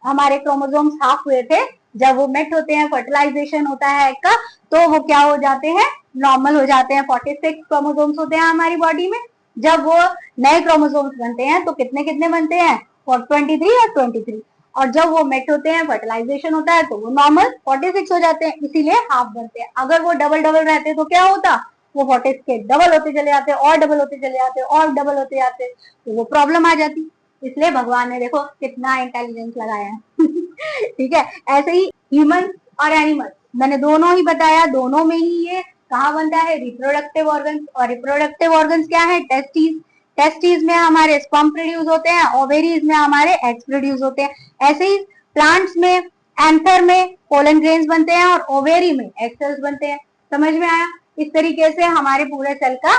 हमारे क्रोमोसोम्स हाफ हुए थे, जब वो मेट होते हैं, फर्टिलाइजेशन होता है एग का, तो वो क्या हो जाते हैं? नॉर्मल हो जाते हैं। 46 क्रोमोसोम्स होते हैं हमारी बॉडी में। जब वो नए क्रोमोसोम्स बनते हैं तो कितने कितने बनते हैं? 23 और 23। और जब वो मेट होते हैं, फर्टिलाइजेशन होता है, तो वो नॉर्मल 46 हो जाते हैं, इसीलिए हाफ बनते हैं। अगर वो डबल डबल रहते तो क्या होता? वो 46 के डबल होते चले जाते और डबल होते चले जाते और डबल होते जाते, तो वो प्रॉब्लम आ जाती। इसलिए भगवान ने देखो कितना इंटेलिजेंस लगाया है। ठीक है, ऐसे ही ह्यूमन और एनिमल मैंने दोनों ही बताया, दोनों में ही ये कहाँ बनता है? Reproductive organs. और रिप्रोडक्टिव ऑर्गन्स क्या है? टेस्टिस। टेस्टिस में हमारे स्पर्म प्रोड्यूस होते हैं, ओवेरीज में हमारे एग्स प्रोड्यूस होते हैं। ऐसे ही प्लांट्स में एंथर में पोलन ग्रेन्स बनते हैं और ओवेरी में एग सेल्स बनते हैं। समझ में आया? इस तरीके से हमारे पूरे सेल का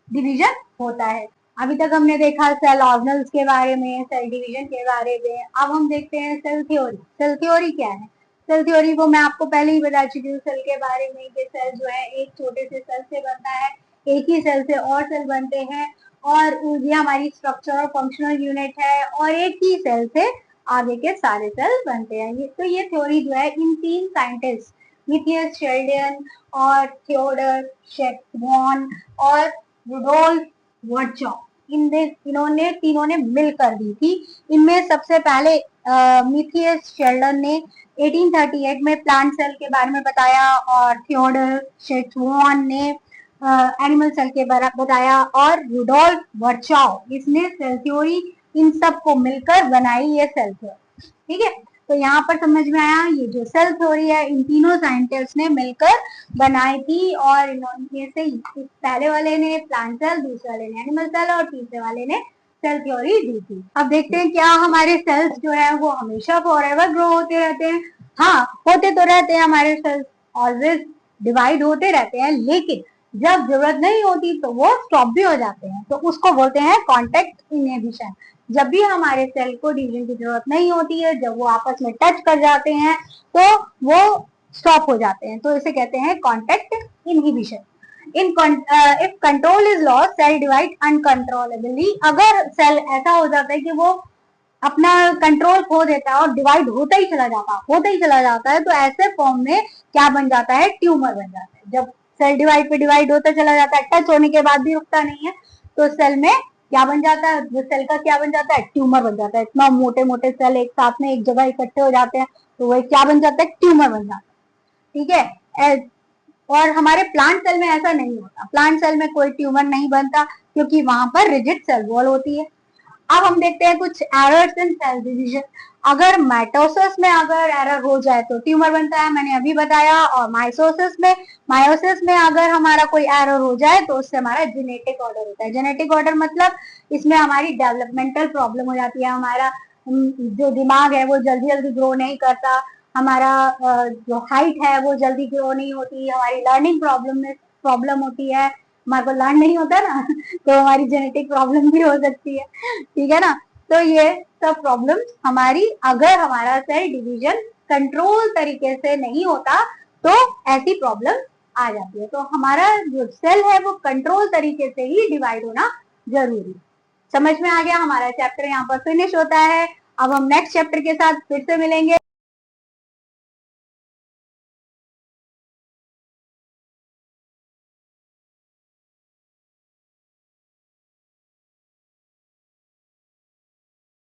डिवीजन होता है। अभी तक हमने देखा सेल ऑर्गेनल्स के बारे में, सेल डिवीजन के बारे में। अब हम देखते हैं सेल थ्योरी। सेल थ्योरी क्या है? सेल थ्योरी को मैं आपको पहले ही बता चुकी हूँ सेल के बारे में कि सेल जो है एक छोटे से सेल से बनता है, एक ही सेल से और सेल बनते हैं, और ये हमारी स्ट्रक्चर और फंक्शनल यूनिट है, और एक ही सेल से आगे के सारे सेल बनते हैं। तो ये थ्योरी जो है इन 3 साइंटिस्ट मिथियस शेल्डन और थियोडर शेटवॉन और रुडोल्फ वर्चॉव, इन्होंने तीनों ने मिलकर दी थी। इनमें सबसे पहले मिथियस शेल्डन ने 1838 में प्लांट सेल के बारे में बताया, और थियोडर शेटवॉन ने एनिमल सेल के बारे में बताया, और रुडोल्फ वर्चॉव इसने सेल थ्योरी इन सब को मिलकर बनाई ये सेल थ्योरी। ठीक है, तो यहाँ पर समझ में आया ये जो सेल थ्योरी है इन तीनों साइंटिस्ट ने मिलकर बनाई थी। और इन्होंने से पहले वाले ने प्लांट सेल, दूसरे वाले ने एनिमल सेल और तीसरे वाले ने सेल थ्योरी दी थी। अब देखते हैं क्या हमारे सेल्स जो है वो हमेशा फॉरएवर ग्रो होते रहते हैं? हाँ, होते तो रहते हैं, हमारे सेल्स ऑलवेज डिवाइड होते रहते हैं, लेकिन जब जरूरत नहीं होती तो वो स्टॉप भी हो जाते हैं। तो उसको बोलते हैं कॉन्टेक्ट इनहिबिशन। जब भी हमारे सेल को डिवीजन की जरूरत नहीं होती है, जब वो आपस में टच कर जाते हैं तो वो स्टॉप हो जाते हैं, तो इसे कहते हैं contact inhibition. If control is lost, cell divide uncontrollably. अगर सेल ऐसा हो जाता है कि वो अपना कंट्रोल खो देता है और डिवाइड होता ही चला जाता है, तो ऐसे फॉर्म में क्या बन जाता है? ट्यूमर बन जाता है। जब सेल डिवाइड पे डिवाइड होता चला जाता है, टच होने के बाद भी रुकता नहीं है, तो सेल में क्या बन जाता है? वो सेल का क्या बन जाता है? ट्यूमर बन जाता है। इतना मोटे मोटे सेल एक साथ में एक जगह इकट्ठे हो जाते हैं, तो वह क्या बन जाता है? ट्यूमर बन जाता है। ठीक है, और हमारे प्लांट सेल में ऐसा नहीं होता। प्लांट सेल में कोई ट्यूमर नहीं बनता क्योंकि वहां पर रिजिड सेल वॉल होती है। अब हम देखते हैं कुछ एरर्स इन सेल डिवीजन। अगर माइटोसिस में अगर एरर हो जाए तो ट्यूमर बनता है, मैंने अभी बताया। और मायोसिस में अगर हमारा कोई एरर हो जाए तो उससे हमारा जेनेटिक ऑर्डर होता है। जेनेटिक ऑर्डर मतलब इसमें हमारी डेवलपमेंटल प्रॉब्लम हो जाती है। हमारा जो दिमाग है वो जल्दी जल्दी ग्रो नहीं करता, हमारा जो हाइट है वो जल्दी ग्रो नहीं होती, हमारी लर्निंग प्रॉब्लम होती है, हमारे को लर्न नहीं होता ना, तो हमारी जेनेटिक प्रॉब्लम भी हो सकती है। ठीक है ना, तो ये सब प्रॉब्लम हमारी, अगर हमारा सेल डिवीजन कंट्रोल तरीके से नहीं होता तो ऐसी प्रॉब्लम आ जाती है। तो हमारा जो सेल है वो कंट्रोल तरीके से ही डिवाइड होना जरूरी। समझ में आ गया? हमारा चैप्टर यहाँ पर फिनिश होता है। अब हम नेक्स्ट चैप्टर के साथ फिर से मिलेंगे।